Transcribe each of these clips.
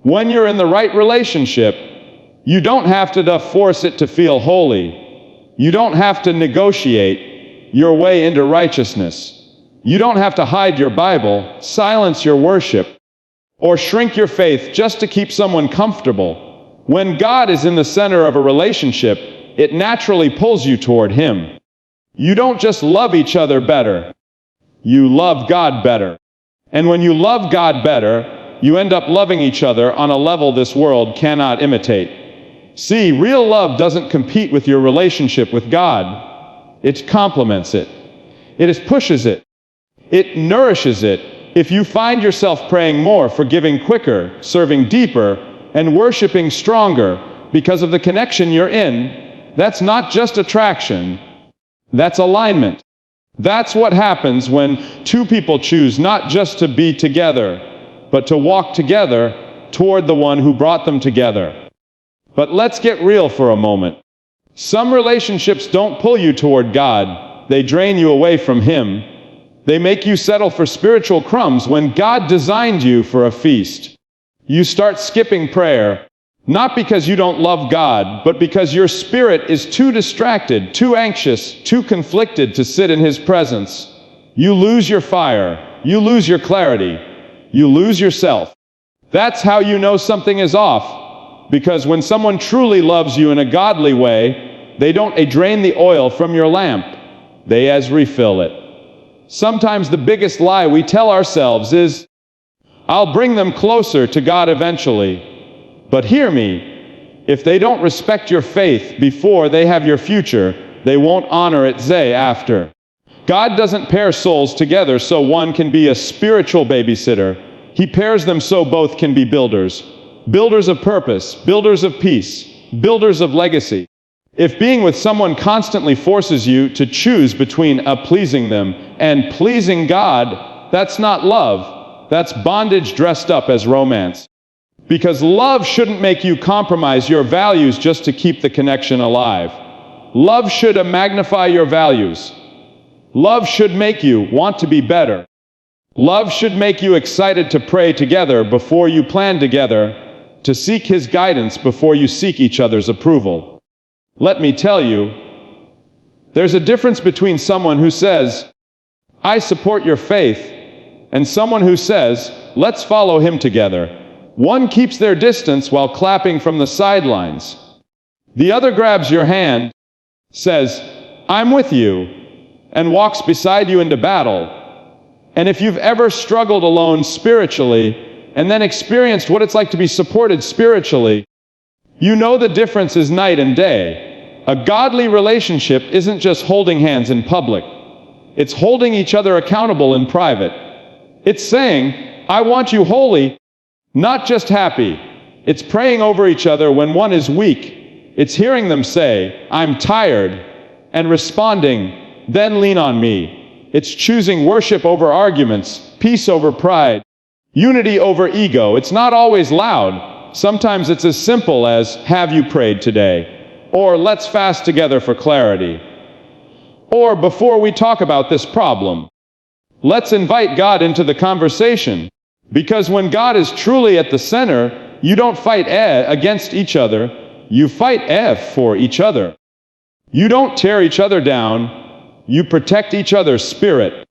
When you're in the right relationship, you don't have to force it to feel holy. You don't have to negotiate your way into righteousness. You don't have to hide your Bible, silence your worship, or shrink your faith just to keep someone comfortable. When God is in the center of a relationship, it naturally pulls you toward Him. You don't just love each other better. You love God better. And when you love God better, you end up loving each other on a level this world cannot imitate. See, real love doesn't compete with your relationship with God. It complements it. It pushes it. It nourishes it. If you find yourself praying more, forgiving quicker, serving deeper, and worshiping stronger because of the connection you're in, that's not just attraction. That's alignment. That's what happens when two people choose not just to be together, but to walk together toward the one who brought them together. But let's get real for a moment. Some relationships don't pull you toward God. They drain you away from Him. They make you settle for spiritual crumbs when God designed you for a feast. You start skipping prayer, not because you don't love God, but because your spirit is too distracted, too anxious, too conflicted to sit in His presence. You lose your fire. You lose your clarity. You lose yourself. That's how you know something is off. Because when someone truly loves you in a godly way, they don't drain the oil from your lamp. They refill it. Sometimes the biggest lie we tell ourselves is, I'll bring them closer to God eventually. But hear me, if they don't respect your faith before they have your future, they won't honor it after. God doesn't pair souls together so one can be a spiritual babysitter. He pairs them so both can be builders. Builders of purpose, builders of peace, builders of legacy. If being with someone constantly forces you to choose between pleasing them and pleasing God, that's not love. That's bondage dressed up as romance. Because love shouldn't make you compromise your values just to keep the connection alive. Love should magnify your values. Love should make you want to be better. Love should make you excited to pray together before you plan together, to seek His guidance before you seek each other's approval. Let me tell you, there's a difference between someone who says, I support your faith, and someone who says, let's follow Him together. One keeps their distance while clapping from the sidelines. The other grabs your hand, says, I'm with you, and walks beside you into battle. And if you've ever struggled alone spiritually, and then experienced what it's like to be supported spiritually, you know the difference is night and day. A godly relationship isn't just holding hands in public. It's holding each other accountable in private. It's saying, I want you holy, not just happy. It's praying over each other when one is weak. It's hearing them say, I'm tired, and responding, then lean on me. It's choosing worship over arguments, peace over pride, unity over ego. It's not always loud. Sometimes it's as simple as, have you prayed today? Or let's fast together for clarity. Or before we talk about this problem, let's invite God into the conversation. Because when God is truly at the center, you don't fight against each other. You fight for each other. You don't tear each other down. You protect each other's spirit.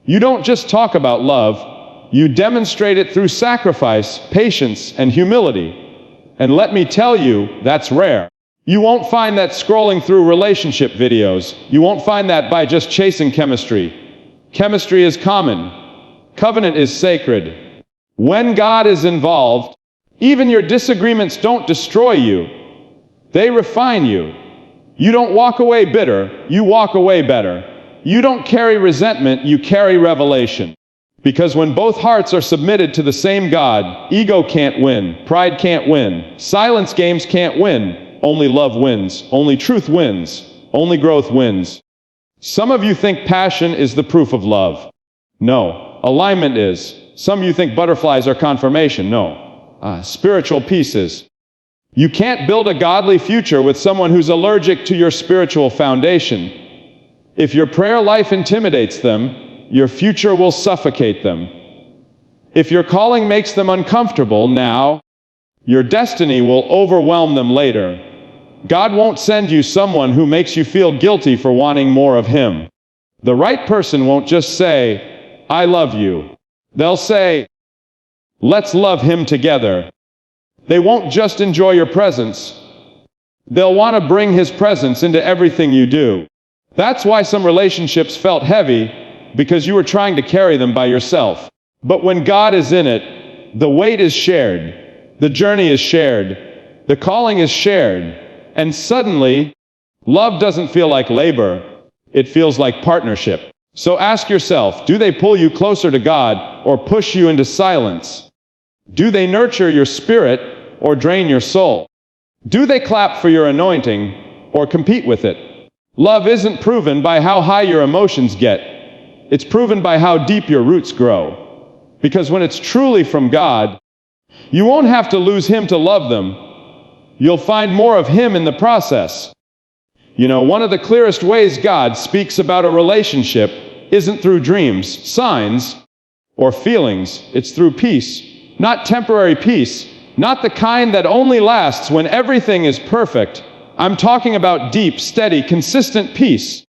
You don't just talk about love. You demonstrate it through sacrifice, patience, and humility. And let me tell you, that's rare. You won't find that scrolling through relationship videos. You won't find that by just chasing chemistry. Chemistry is common. Covenant is sacred. When God is involved, even your disagreements don't destroy you. They refine you. You don't walk away bitter, you walk away better. You don't carry resentment, you carry revelation. Because when both hearts are submitted to the same God, ego can't win, pride can't win, silence games can't win. Only love wins, only truth wins, only growth wins. Some of you think passion is the proof of love. No, alignment is. Some of you think butterflies are confirmation. No, spiritual peace is. You can't build a godly future with someone who's allergic to your spiritual foundation. If your prayer life intimidates them, your future will suffocate them. If your calling makes them uncomfortable now, Your destiny will overwhelm them later. God won't send you someone who makes you feel guilty for wanting more of Him. The right person won't just say, "I love you." They'll say, "Let's love Him together." They won't just enjoy your presence. They'll want to bring His presence into everything you do. That's why some relationships felt heavy, because you were trying to carry them by yourself. But when God is in it, the weight is shared, the journey is shared, the calling is shared, and suddenly, love doesn't feel like labor, it feels like partnership. So ask yourself, do they pull you closer to God or push you into silence? Do they nurture your spirit or drain your soul? Do they clap for your anointing or compete with it? Love isn't proven by how high your emotions get. It's proven by how deep your roots grow. Because when it's truly from God, you won't have to lose Him to love them. You'll find more of Him in the process. You know, one of the clearest ways God speaks about a relationship isn't through dreams, signs, or feelings. It's through peace. Not temporary peace. Not the kind that only lasts when everything is perfect. I'm talking about deep, steady, consistent peace.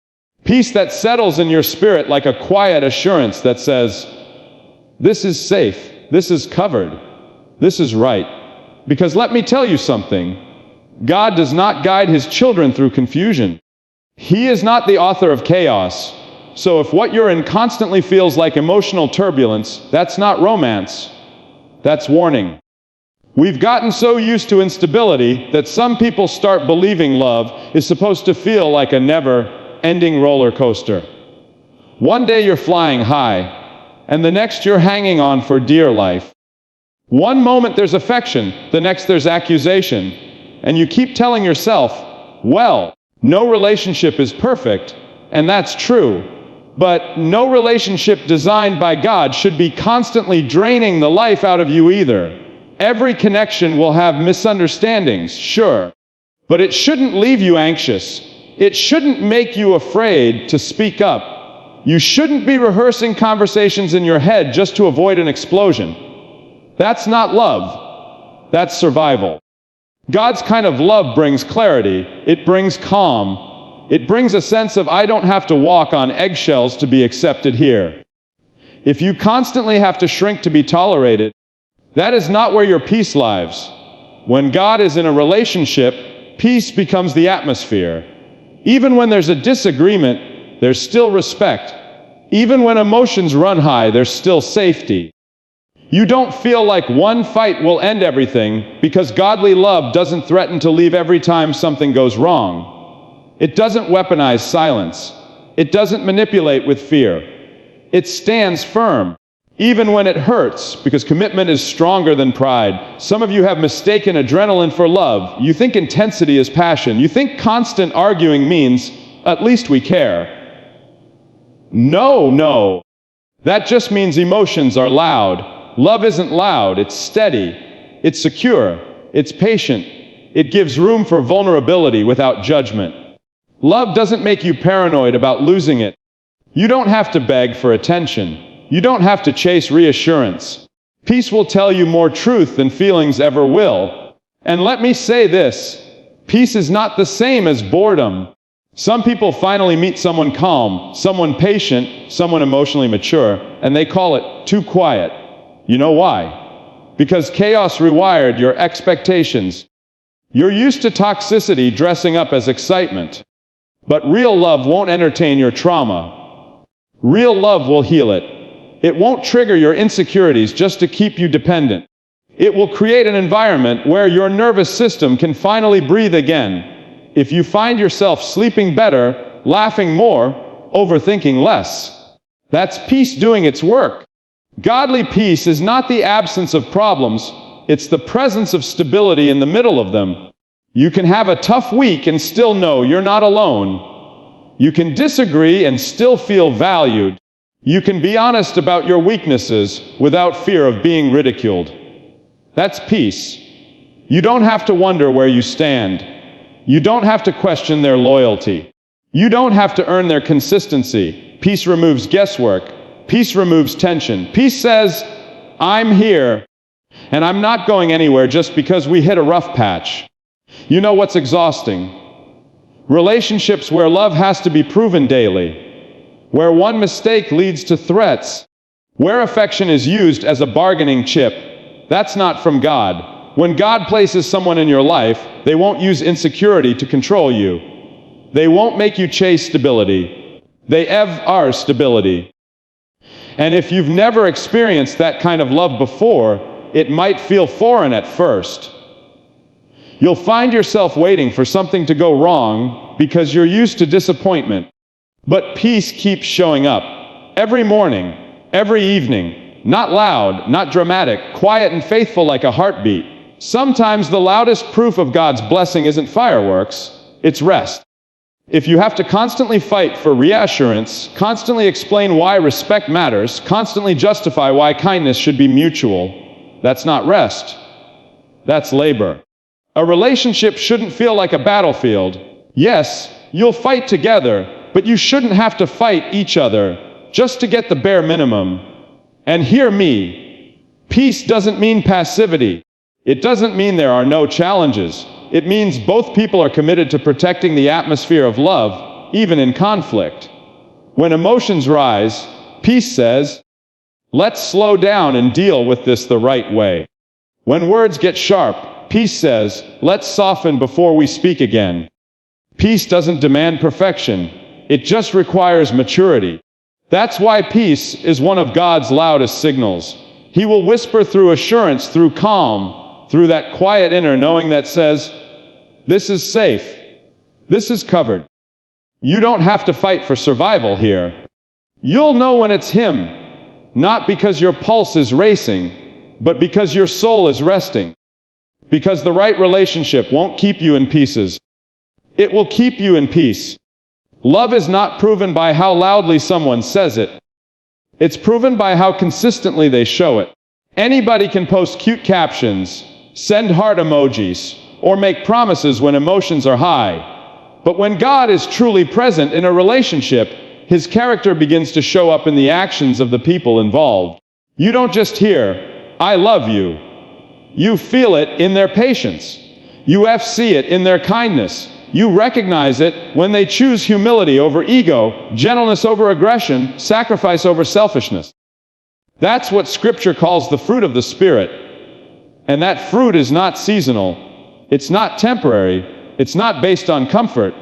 Peace that settles in your spirit like a quiet assurance that says, "This is safe. This is covered. This is right." Because let me tell you something. God does not guide His children through confusion. He is not the author of chaos. So if what you're in constantly feels like emotional turbulence, that's not romance. That's warning. We've gotten so used to instability that some people start believing love is supposed to feel like a never-ending roller coaster. One day you're flying high, and the next you're hanging on for dear life. One moment there's affection, the next there's accusation, and you keep telling yourself, well, no relationship is perfect, and that's true, but no relationship designed by God should be constantly draining the life out of you either. Every connection will have misunderstandings, sure, but it shouldn't leave you anxious. It shouldn't make you afraid to speak up. You shouldn't be rehearsing conversations in your head just to avoid an explosion. That's not love. That's survival. God's kind of love brings clarity. It brings calm. It brings a sense of I don't have to walk on eggshells to be accepted here. If you constantly have to shrink to be tolerated, that is not where your peace lies. When God is in a relationship, peace becomes the atmosphere. Even when there's a disagreement, there's still respect. Even when emotions run high, there's still safety. You don't feel like one fight will end everything because godly love doesn't threaten to leave every time something goes wrong. It doesn't weaponize silence. It doesn't manipulate with fear. It stands firm, even when it hurts, because commitment is stronger than pride. Some of you have mistaken adrenaline for love. You think intensity is passion. You think constant arguing means, at least we care. No. That just means emotions are loud. Love isn't loud, it's steady, it's secure, it's patient, it gives room for vulnerability without judgment. Love doesn't make you paranoid about losing it. You don't have to beg for attention. You don't have to chase reassurance. Peace will tell you more truth than feelings ever will. And let me say this, peace is not the same as boredom. Some people finally meet someone calm, someone patient, someone emotionally mature, and they call it too quiet. You know why? Because chaos rewired your expectations. You're used to toxicity dressing up as excitement. But real love won't entertain your trauma. Real love will heal it. It won't trigger your insecurities just to keep you dependent. It will create an environment where your nervous system can finally breathe again. If you find yourself sleeping better, laughing more, overthinking less, that's peace doing its work. Godly peace is not the absence of problems, it's the presence of stability in the middle of them. You can have a tough week and still know you're not alone. You can disagree and still feel valued. You can be honest about your weaknesses without fear of being ridiculed. That's peace. You don't have to wonder where you stand. You don't have to question their loyalty. You don't have to earn their consistency. Peace removes guesswork. Peace removes tension. Peace says, I'm here, And I'm not going anywhere just because we hit a rough patch. You know what's exhausting? Relationships where love has to be proven daily, where one mistake leads to threats, where affection is used as a bargaining chip. That's not from God. When God places someone in your life, they won't use insecurity to control you. They won't make you chase stability. They are stability. And if you've never experienced that kind of love before, it might feel foreign at first. You'll find yourself waiting for something to go wrong because you're used to disappointment. But peace keeps showing up. Every morning, every evening. Not loud, not dramatic, quiet and faithful like a heartbeat. Sometimes the loudest proof of God's blessing isn't fireworks, it's rest. If you have to constantly fight for reassurance, constantly explain why respect matters, constantly justify why kindness should be mutual, that's not rest. That's labor. A relationship shouldn't feel like a battlefield. Yes, you'll fight together, but you shouldn't have to fight each other just to get the bare minimum. And hear me, peace doesn't mean passivity. It doesn't mean there are no challenges. It means both people are committed to protecting the atmosphere of love, even in conflict. When emotions rise, peace says, let's slow down and deal with this the right way. When words get sharp, peace says, let's soften before we speak again. Peace doesn't demand perfection. It just requires maturity. That's why peace is one of God's loudest signals. He will whisper through assurance, through calm, through that quiet inner knowing that says, this is safe. This is covered. You don't have to fight for survival here. You'll know when it's Him, not because your pulse is racing, but because your soul is resting. Because the right relationship won't keep you in pieces. It will keep you in peace. Love is not proven by how loudly someone says it. It's proven by how consistently they show it. Anybody can post cute captions, send heart emojis, or make promises when emotions are high. But when God is truly present in a relationship, His character begins to show up in the actions of the people involved. You don't just hear, I love you. You feel it in their patience. You see it in their kindness. You recognize it when they choose humility over ego, gentleness over aggression, sacrifice over selfishness. That's what Scripture calls the fruit of the Spirit. And that fruit is not seasonal. It's not temporary. It's not based on comfort.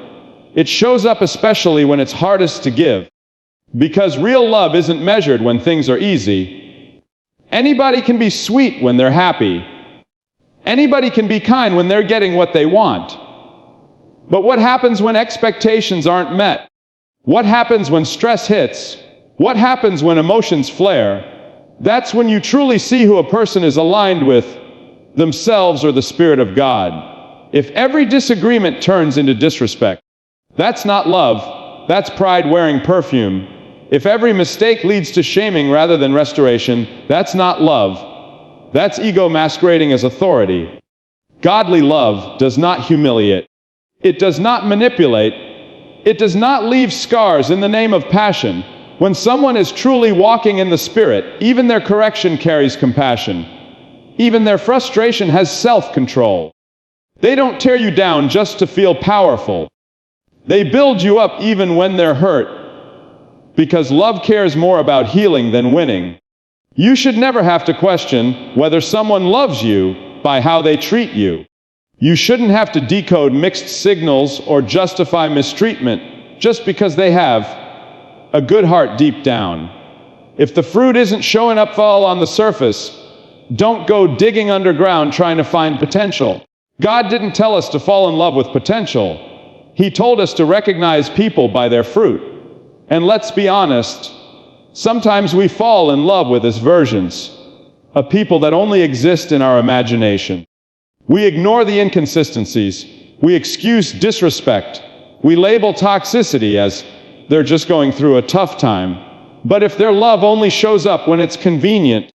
It shows up especially when it's hardest to give. Because real love isn't measured when things are easy. Anybody can be sweet when they're happy. Anybody can be kind when they're getting what they want. But what happens when expectations aren't met? What happens when stress hits? What happens when emotions flare? That's when you truly see who a person is aligned with, themselves or the Spirit of God. If every disagreement turns into disrespect, that's not love, that's pride wearing perfume. If every mistake leads to shaming rather than restoration, that's not love, that's ego masquerading as authority. Godly love does not humiliate. It does not manipulate. It does not leave scars in the name of passion. When someone is truly walking in the Spirit, even their correction carries compassion. Even their frustration has self-control. They don't tear you down just to feel powerful. They build you up even when they're hurt. Because love cares more about healing than winning. You should never have to question whether someone loves you by how they treat you. You shouldn't have to decode mixed signals or justify mistreatment just because they have a good heart deep down. If the fruit isn't showing up all on the surface, don't go digging underground trying to find potential. God didn't tell us to fall in love with potential. He told us to recognize people by their fruit. And let's be honest, sometimes we fall in love with as versions of people that only exist in our imagination. We ignore the inconsistencies. We excuse disrespect. We label toxicity as they're just going through a tough time. But if their love only shows up when it's convenient,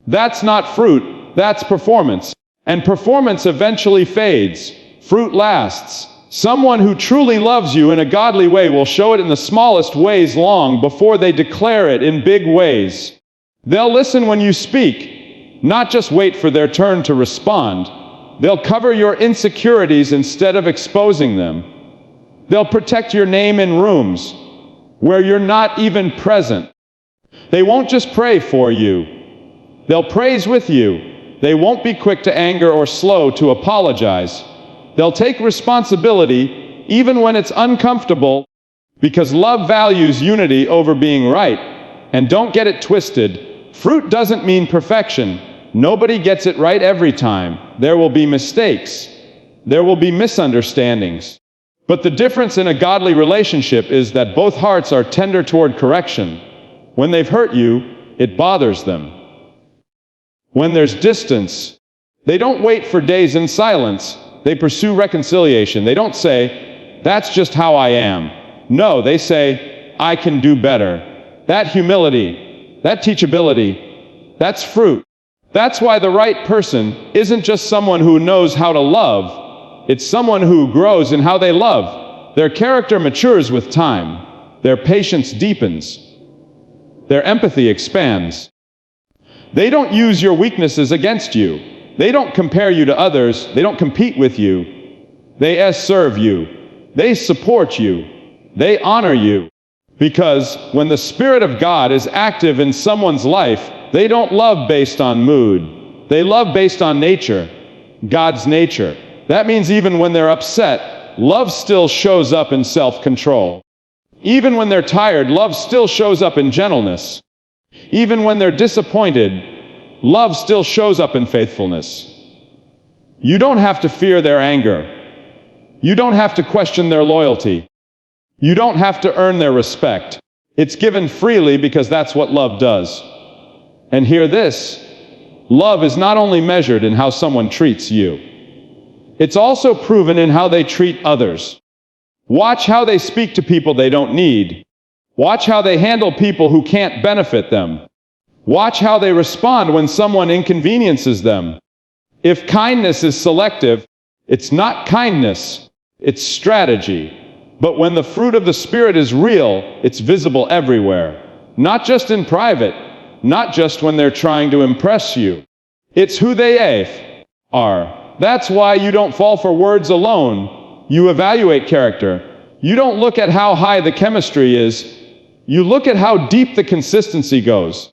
that's not fruit, that's performance. And performance eventually fades. Fruit lasts. Someone who truly loves you in a godly way will show it in the smallest ways long before they declare it in big ways. They'll listen when you speak. not just wait for their turn to respond. They'll cover your insecurities instead of exposing them. They'll protect your name in rooms where you're not even present. They won't just pray for you. They'll praise with you. They won't be quick to anger or slow to apologize. They'll take responsibility even when it's uncomfortable, because love values unity over being right. And don't get it twisted. Fruit doesn't mean perfection. Nobody gets it right every time. There will be mistakes. There will be misunderstandings. But the difference in a godly relationship is that both hearts are tender toward correction. When they've hurt you, it bothers them. When there's distance, they don't wait for days in silence. They pursue reconciliation. They don't say, "That's just how I am." No, they say, "I can do better." That humility, that teachability, that's fruit. That's why the right person isn't just someone who knows how to love. It's someone who grows in how they love. Their character matures with time. Their patience deepens. Their empathy expands. They don't use your weaknesses against you. They don't compare you to others. They don't compete with you. They serve you. They support you. They honor you. Because when the Spirit of God is active in someone's life, they don't love based on mood. They love based on nature, God's nature. That means even when they're upset, love still shows up in self-control. Even when they're tired, love still shows up in gentleness. Even when they're disappointed, love still shows up in faithfulness. You don't have to fear their anger. You don't have to question their loyalty. You don't have to earn their respect. It's given freely because that's what love does. And hear this, love is not only measured in how someone treats you. It's also proven in how they treat others. Watch how they speak to people they don't need. Watch how they handle people who can't benefit them. Watch how they respond when someone inconveniences them. If kindness is selective, it's not kindness, it's strategy. But when the fruit of the Spirit is real, it's visible everywhere. Not just in private, not just when they're trying to impress you. It's who they are. That's why you don't fall for words alone. You evaluate character. You don't look at how high the chemistry is. You look at how deep the consistency goes.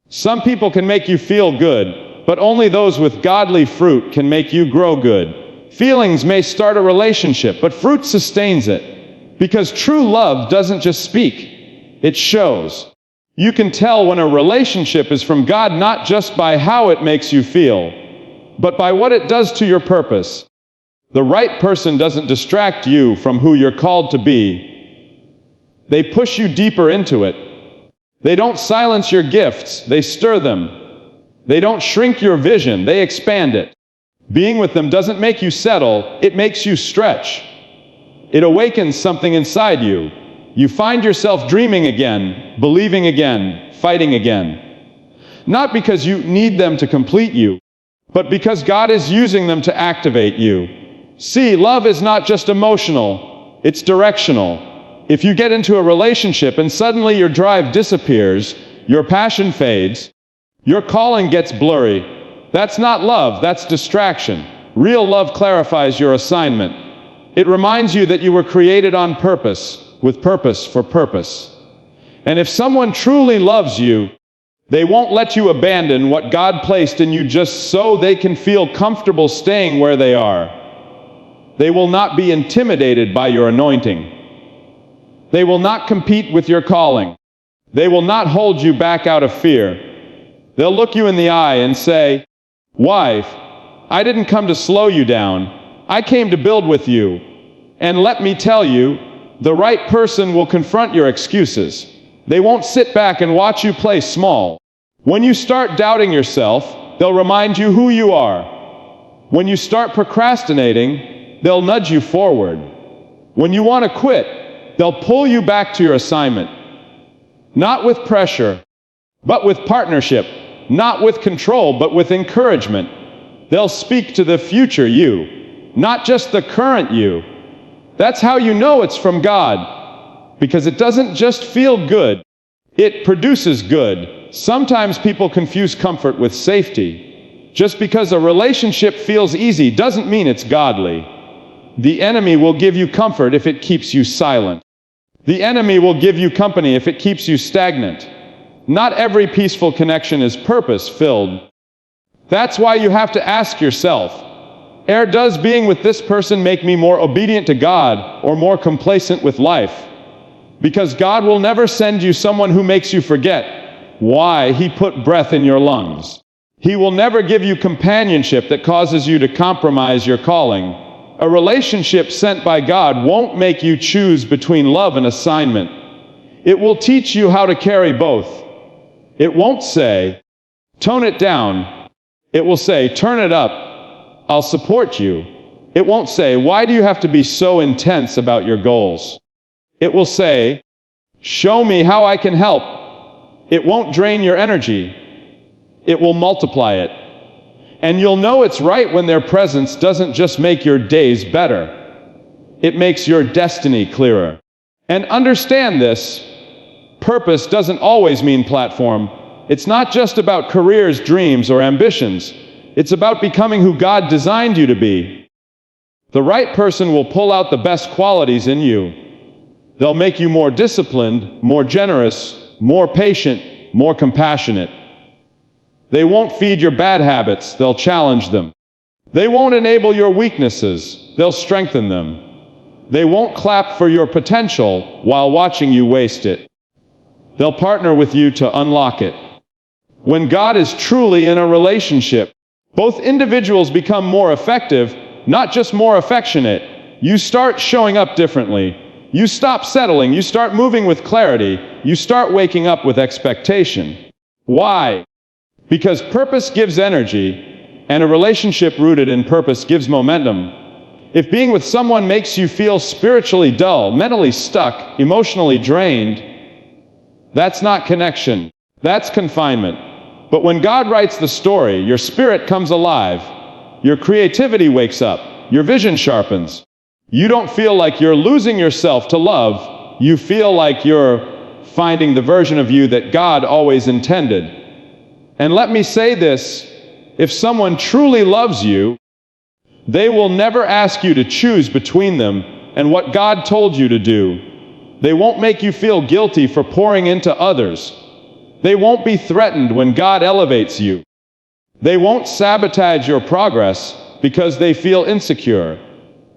Some people can make you feel good, but only those with godly fruit can make you grow good. Feelings may start a relationship, but fruit sustains it. Because true love doesn't just speak, it shows. You can tell when a relationship is from God not just by how it makes you feel, but by what it does to your purpose. The right person doesn't distract you from who you're called to be. They push you deeper into it. They don't silence your gifts, they stir them. They don't shrink your vision, they expand it. Being with them doesn't make you settle, it makes you stretch. It awakens something inside you. You find yourself dreaming again, believing again, fighting again. Not because you need them to complete you, but because God is using them to activate you. See, love is not just emotional, it's directional. If you get into a relationship and suddenly your drive disappears, your passion fades, your calling gets blurry, that's not love, that's distraction. Real love clarifies your assignment. It reminds you that you were created on purpose, with purpose for purpose. And if someone truly loves you, they won't let you abandon what God placed in you just so they can feel comfortable staying where they are. They will not be intimidated by your anointing. They will not compete with your calling. They will not hold you back out of fear. They'll look you in the eye and say, "Wife, I didn't come to slow you down. I came to build with you. And let me tell you, the right person will confront your excuses. They won't sit back and watch you play small. When you start doubting yourself, they'll remind you who you are. When you start procrastinating, they'll nudge you forward. When you want to quit, they'll pull you back to your assignment. Not with pressure, but with partnership. Not with control, but with encouragement. They'll speak to the future you, not just the current you. That's how you know it's from God, because it doesn't just feel good, it produces good. Sometimes people confuse comfort with safety. Just because a relationship feels easy doesn't mean it's godly. The enemy will give you comfort if it keeps you silent. The enemy will give you company if it keeps you stagnant. Not every peaceful connection is purpose-filled. That's why you have to ask yourself, does being with this person make me more obedient to God or more complacent with life? Because God will never send you someone who makes you forget why He put breath in your lungs. He will never give you companionship that causes you to compromise your calling. A relationship sent by God won't make you choose between love and assignment. It will teach you how to carry both. It won't say, tone it down. It will say, turn it up. I'll support you. It won't say, why do you have to be so intense about your goals? It will say, show me how I can help. It won't drain your energy. It will multiply it. And you'll know it's right when their presence doesn't just make your days better. It makes your destiny clearer. And understand this, purpose doesn't always mean platform. It's not just about careers, dreams, or ambitions. It's about becoming who God designed you to be. The right person will pull out the best qualities in you. They'll make you more disciplined, more generous, more patient, more compassionate. They won't feed your bad habits, they'll challenge them. They won't enable your weaknesses, they'll strengthen them. They won't clap for your potential while watching you waste it. They'll partner with you to unlock it. When God is truly in a relationship, both individuals become more effective, not just more affectionate. You start showing up differently. You stop settling. You start moving with clarity. You start waking up with expectation. Why? Because purpose gives energy, and a relationship rooted in purpose gives momentum. If being with someone makes you feel spiritually dull, mentally stuck, emotionally drained, that's not connection. That's confinement. But when God writes the story, your spirit comes alive. Your creativity wakes up. Your vision sharpens. You don't feel like you're losing yourself to love. You feel like you're finding the version of you that God always intended. And let me say this, if someone truly loves you, they will never ask you to choose between them and what God told you to do. They won't make you feel guilty for pouring into others. They won't be threatened when God elevates you. They won't sabotage your progress because they feel insecure.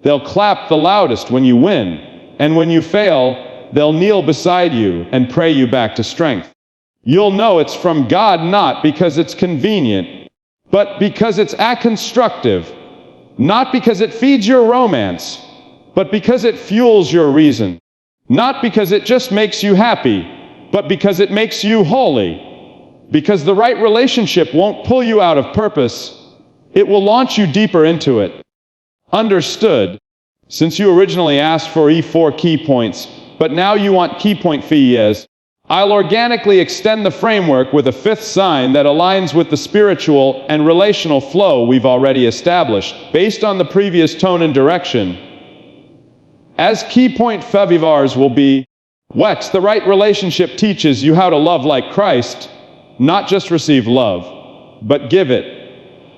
They'll clap the loudest when you win, and when you fail, they'll kneel beside you and pray you back to strength. You'll know it's from God not because it's convenient, but because it's constructive. Not because it feeds your romance, but because it fuels your reason. Not because it just makes you happy, but because it makes you holy. Because the right relationship won't pull you out of purpose, it will launch you deeper into it. Understood? Since you originally asked for E4 key points, but now you want key point fees, I'll organically extend the framework with a fifth sign that aligns with the spiritual and relational flow we've already established, based on the previous tone and direction. As key point favivars will be, WEX, the right relationship teaches you how to love like Christ, not just receive love, but give it.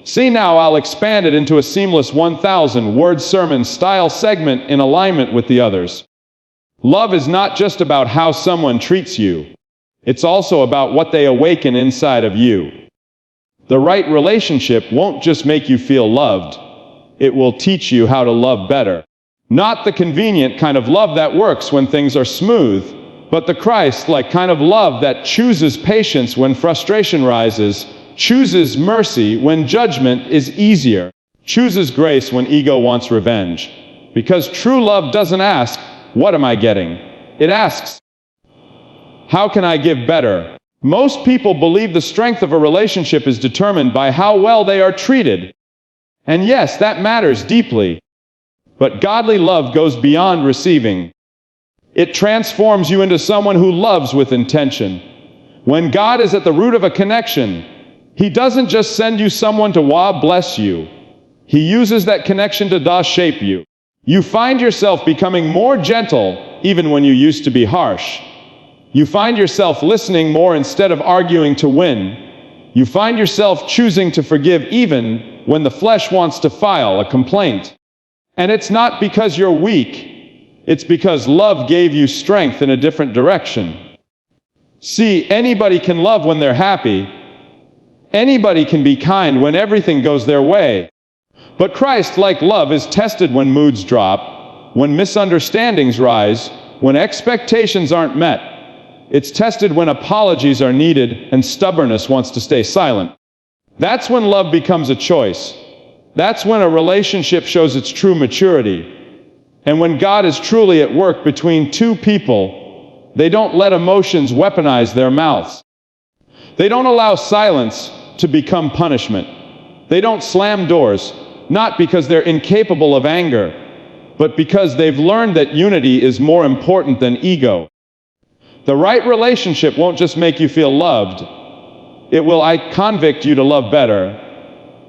See, now I'll expand it into a seamless 1,000-word sermon style segment in alignment with the others. Love is not just about how someone treats you. It's also about what they awaken inside of you. The right relationship won't just make you feel loved. It will teach you how to love better. Not the convenient kind of love that works when things are smooth, but the Christ-like kind of love that chooses patience when frustration rises, chooses mercy when judgment is easier, chooses grace when ego wants revenge. Because true love doesn't ask, what am I getting? It asks, how can I give better? Most people believe the strength of a relationship is determined by how well they are treated. And yes, that matters deeply. But godly love goes beyond receiving. It transforms you into someone who loves with intention. When God is at the root of a connection, He doesn't just send you someone to bless you. He uses that connection to shape you. You find yourself becoming more gentle even when you used to be harsh. You find yourself listening more instead of arguing to win. You find yourself choosing to forgive even when the flesh wants to file a complaint. And it's not because you're weak. It's because love gave you strength in a different direction. See, anybody can love when they're happy. Anybody can be kind when everything goes their way. But Christ, like love, is tested when moods drop, when misunderstandings rise, when expectations aren't met. It's tested when apologies are needed and stubbornness wants to stay silent. That's when love becomes a choice. That's when a relationship shows its true maturity. And when God is truly at work between two people, they don't let emotions weaponize their mouths. They don't allow silence to become punishment. They don't slam doors, not because they're incapable of anger, but because they've learned that unity is more important than ego. The right relationship won't just make you feel loved. It will convict you to love better.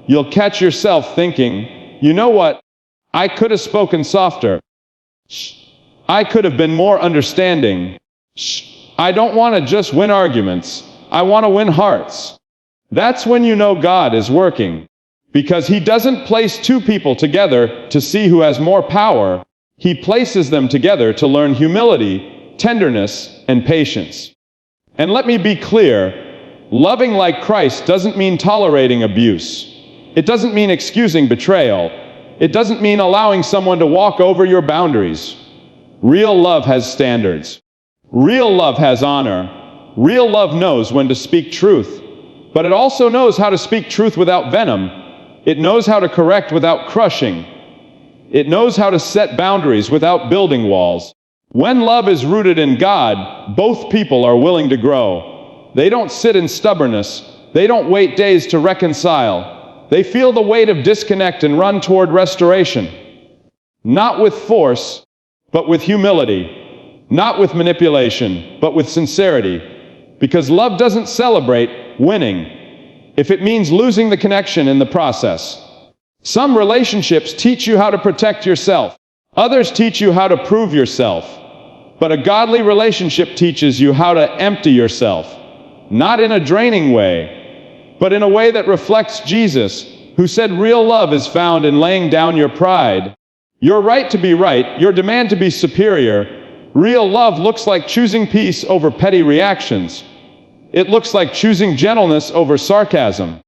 You'll catch yourself thinking, you know what? I could have spoken softer. I could have been more understanding. I don't want to just win arguments. I want to win hearts. That's when you know God is working. Because He doesn't place two people together to see who has more power. He places them together to learn humility, tenderness, and patience. And let me be clear, loving like Christ doesn't mean tolerating abuse. It doesn't mean excusing betrayal. It doesn't mean allowing someone to walk over your boundaries. Real love has standards. Real love has honor. Real love knows when to speak truth. But it also knows how to speak truth without venom. It knows how to correct without crushing. It knows how to set boundaries without building walls. When love is rooted in God, both people are willing to grow. They don't sit in stubbornness. They don't wait days to reconcile. They feel the weight of disconnect and run toward restoration. Not with force, but with humility. Not with manipulation, but with sincerity. Because love doesn't celebrate winning if it means losing the connection in the process. Some relationships teach you how to protect yourself. Others teach you how to prove yourself. But a godly relationship teaches you how to empty yourself. Not in a draining way, but in a way that reflects Jesus, who said real love is found in laying down your pride. Your right to be right, your demand to be superior. Real love looks like choosing peace over petty reactions. It looks like choosing gentleness over sarcasm.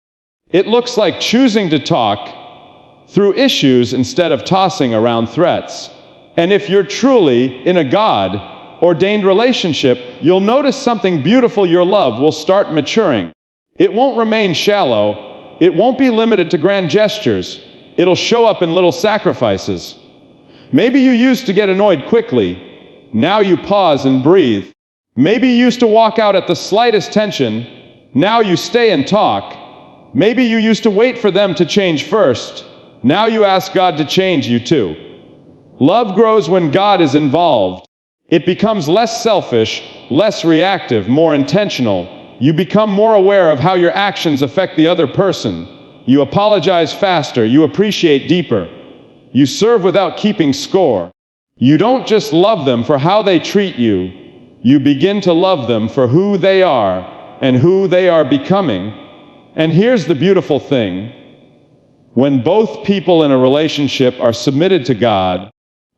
It looks like choosing to talk through issues instead of tossing around threats. And if you're truly in a God-ordained relationship, you'll notice something beautiful. Your love will start maturing. It won't remain shallow. It won't be limited to grand gestures. It'll show up in little sacrifices. Maybe you used to get annoyed quickly. Now you pause and breathe. Maybe you used to walk out at the slightest tension. Now you stay and talk. Maybe you used to wait for them to change first. Now you ask God to change you too. Love grows when God is involved. It becomes less selfish, less reactive, more intentional. You become more aware of how your actions affect the other person. You apologize faster. You appreciate deeper. You serve without keeping score. You don't just love them for how they treat you. You begin to love them for who they are and who they are becoming. And here's the beautiful thing. When both people in a relationship are submitted to God,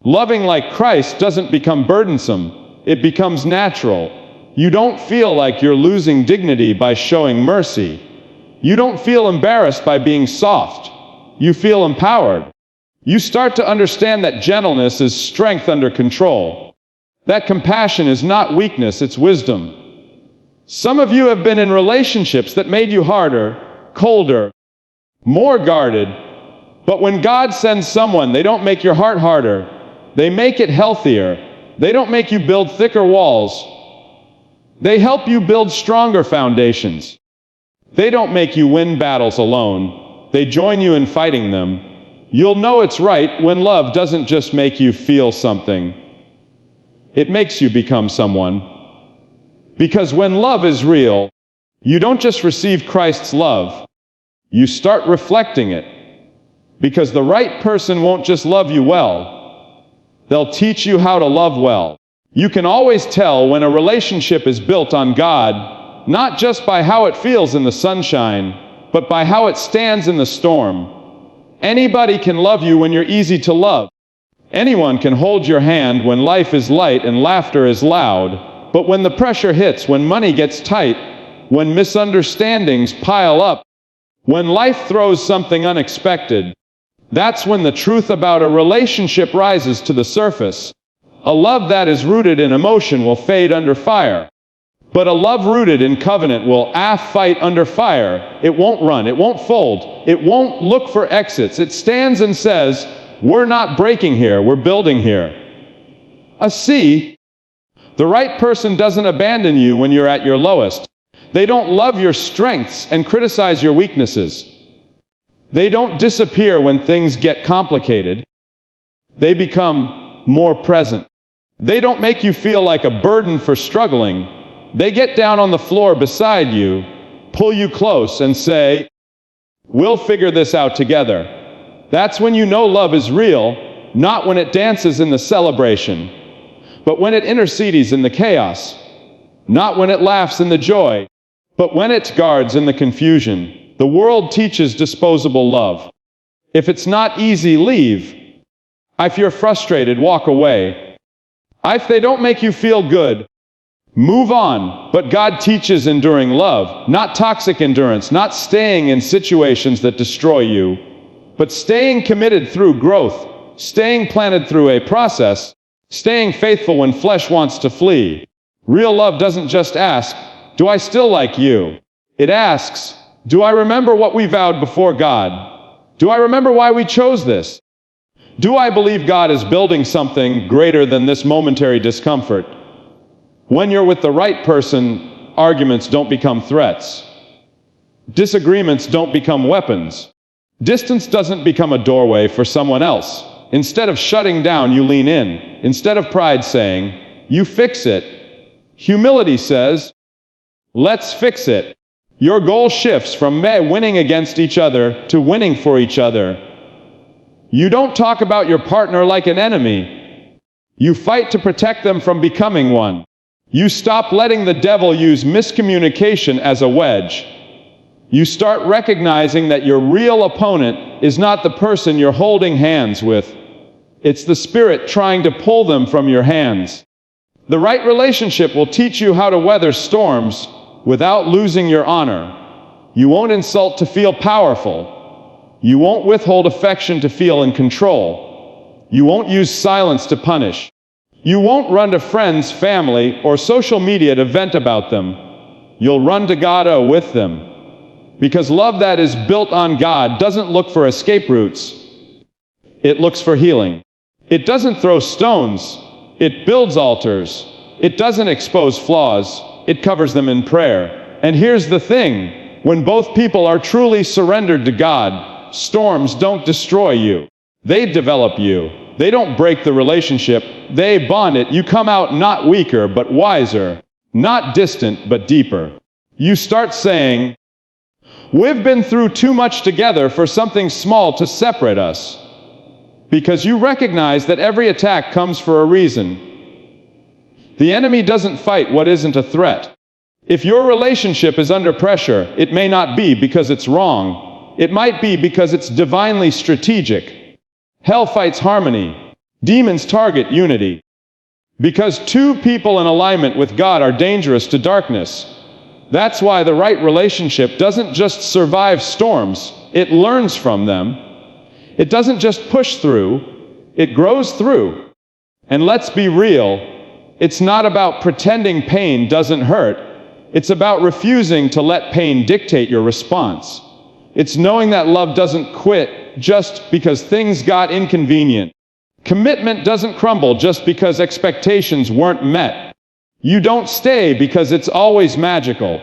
loving like Christ doesn't become burdensome. It becomes natural. You don't feel like you're losing dignity by showing mercy. You don't feel embarrassed by being soft. You feel empowered. You start to understand that gentleness is strength under control. That compassion is not weakness, it's wisdom. Some of you have been in relationships that made you harder, colder, more guarded. But when God sends someone, they don't make your heart harder. They make it healthier. They don't make you build thicker walls. They help you build stronger foundations. They don't make you win battles alone. They join you in fighting them. You'll know it's right when love doesn't just make you feel something. It makes you become someone. Because when love is real, you don't just receive Christ's love. You start reflecting it. Because the right person won't just love you well. They'll teach you how to love well. You can always tell when a relationship is built on God not just by how it feels in the sunshine, but by how it stands in the storm. Anybody can love you when you're easy to love. Anyone can hold your hand when life is light and laughter is loud. But when the pressure hits, when money gets tight, when misunderstandings pile up, when life throws something unexpected, that's when the truth about a relationship rises to the surface. A love that is rooted in emotion will fade under fire. But a love rooted in covenant will fight under fire. It won't run, it won't fold, it won't look for exits. It stands and says, we're not breaking here, we're building here. The right person doesn't abandon you when you're at your lowest. They don't love your strengths and criticize your weaknesses. They don't disappear when things get complicated. They become more present. They don't make you feel like a burden for struggling. They get down on the floor beside you, pull you close, and say, we'll figure this out together. That's when you know love is real, not when it dances in the celebration, but when it intercedes in the chaos, not when it laughs in the joy, but when it guards in the confusion. The world teaches disposable love. If it's not easy, leave. If you're frustrated, walk away. If they don't make you feel good, move on. But God teaches enduring love, not toxic endurance, not staying in situations that destroy you, but staying committed through growth, staying planted through a process, staying faithful when flesh wants to flee. Real love doesn't just ask, do I still like you? It asks, do I remember what we vowed before God? Do I remember why we chose this? Do I believe God is building something greater than this momentary discomfort? When you're with the right person, arguments don't become threats. Disagreements don't become weapons. Distance doesn't become a doorway for someone else. Instead of shutting down, you lean in. Instead of pride saying, you fix it, humility says, let's fix it. Your goal shifts from winning against each other to winning for each other. You don't talk about your partner like an enemy. You fight to protect them from becoming one. You stop letting the devil use miscommunication as a wedge. You start recognizing that your real opponent is not the person you're holding hands with. It's the spirit trying to pull them from your hands. The right relationship will teach you how to weather storms without losing your honor. You won't insult to feel powerful. You won't withhold affection to feel in control. You won't use silence to punish. You won't run to friends, family, or social media to vent about them. You'll run to God with them. Because love that is built on God doesn't look for escape routes. It looks for healing. It doesn't throw stones. It builds altars. It doesn't expose flaws. It covers them in prayer. And here's the thing. When both people are truly surrendered to God, storms don't destroy you. They develop you. They don't break the relationship. They bond it. You come out not weaker, but wiser. Not distant, but deeper. You start saying, we've been through too much together for something small to separate us. Because you recognize that every attack comes for a reason. The enemy doesn't fight what isn't a threat. If your relationship is under pressure, it may not be because it's wrong. It might be because it's divinely strategic. Hell fights harmony. Demons target unity. Because two people in alignment with God are dangerous to darkness. That's why the right relationship doesn't just survive storms, it learns from them. It doesn't just push through, it grows through. And let's be real, it's not about pretending pain doesn't hurt. It's about refusing to let pain dictate your response. It's knowing that love doesn't quit just because things got inconvenient. Commitment doesn't crumble just because expectations weren't met. You don't stay because it's always magical.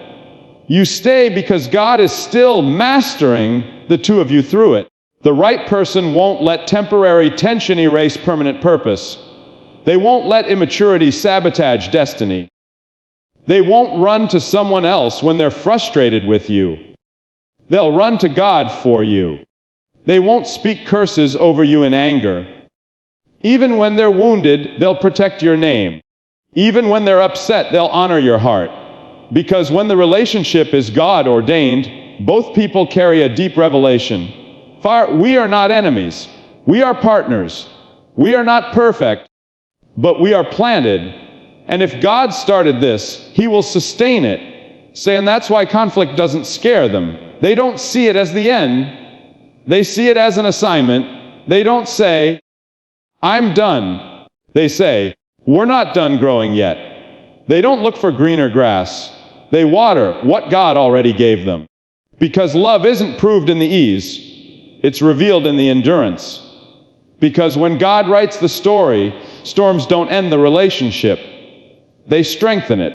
You stay because God is still mastering the two of you through it. The right person won't let temporary tension erase permanent purpose. They won't let immaturity sabotage destiny. They won't run to someone else when they're frustrated with you. They'll run to God for you. They won't speak curses over you in anger. Even when they're wounded, they'll protect your name. Even when they're upset, they'll honor your heart. Because when the relationship is God ordained, both people carry a deep revelation. We are not enemies. We are partners. We are not perfect, but we are planted. And if God started this, He will sustain it. And that's why conflict doesn't scare them. They don't see it as the end. They see it as an assignment. They don't say, I'm done. They say, we're not done growing yet. They don't look for greener grass. They water what God already gave them. Because love isn't proved in the ease, it's revealed in the endurance. Because when God writes the story, storms don't end the relationship, they strengthen it.